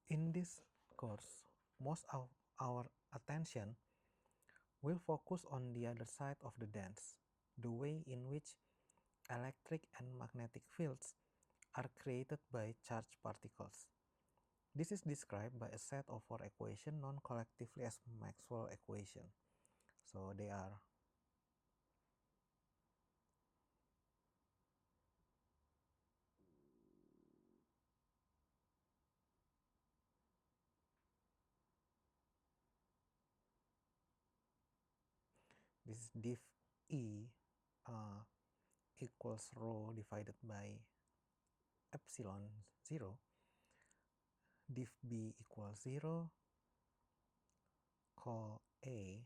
In this course, most of our attention will focus on the other side of the dance, the way in which electric and magnetic fields are created by charged particles. This is described by a set of four equations known collectively as Maxwell equation. So they are this is diff E equals rho divided by epsilon 0, diff B equals 0, call A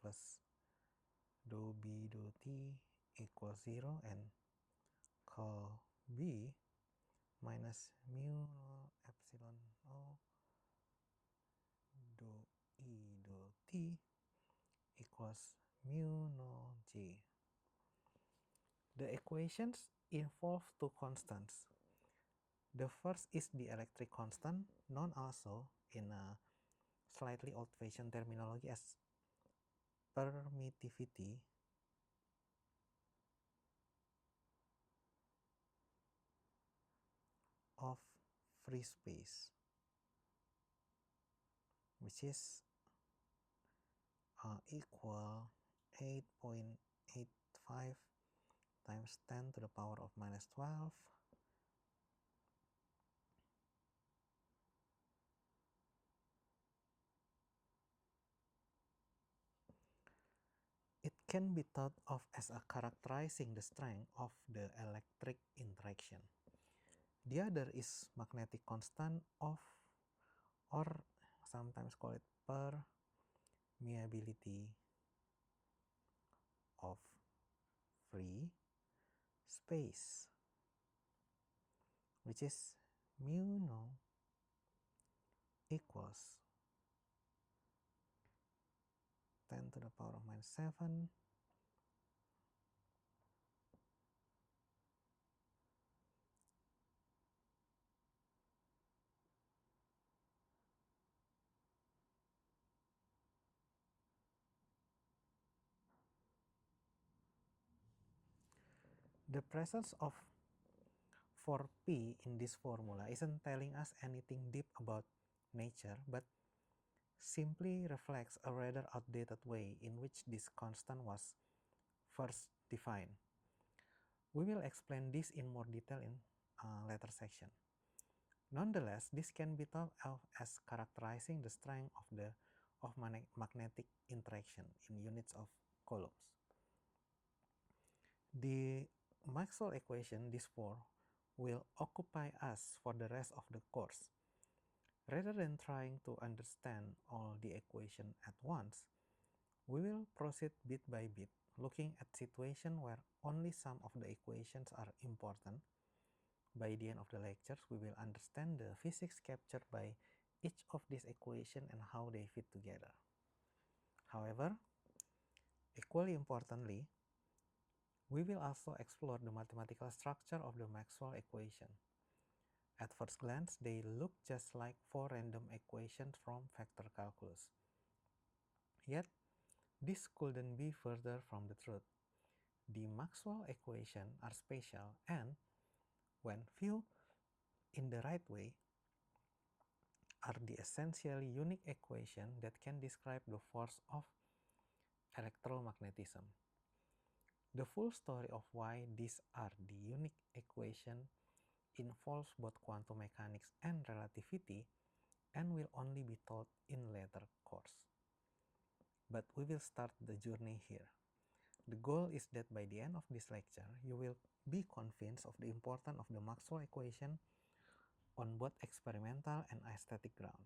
plus dou B dou T equals 0, and call B minus mu epsilon O dou E dou T equals mu no J. The equations involve two constants. The first is the electric constant, known also in a slightly old-fashioned terminology as permittivity of free space, which is equal 8.85 times 10 to the power of minus 12 It can be thought of as a characterizing the strength of the electric interaction. The other is magnetic constant of, or sometimes call it permeability of free space, which is mu no equals 10 to the power of minus 7 The presence of 4p in this formula isn't telling us anything deep about nature, but simply reflects a rather outdated way in which this constant was first defined. We will explain this in more detail in a later section. Nonetheless, this can be thought of as characterizing the strength of magnetic interaction in units of coulombs. The Maxwell equation, these four, will occupy us for the rest of the course. Rather than trying to understand all the equations at once, we will proceed bit by bit, looking at situations where only some of the equations are important. By the end of the lectures, we will understand the physics captured by each of these equations and how they fit together. However, equally importantly, we will also explore the mathematical structure of the Maxwell equation. At first glance, they look just like four random equations from vector calculus. Yet, this couldn't be further from the truth. The Maxwell equations are special and, when viewed in the right way, are the essentially unique equation that can describe the force of electromagnetism. The full story of why these are the unique equation involves both quantum mechanics and relativity and will only be taught in later course. But we will start the journey here. The goal is that by the end of this lecture, you will be convinced of the importance of the Maxwell equation on both experimental and aesthetic ground.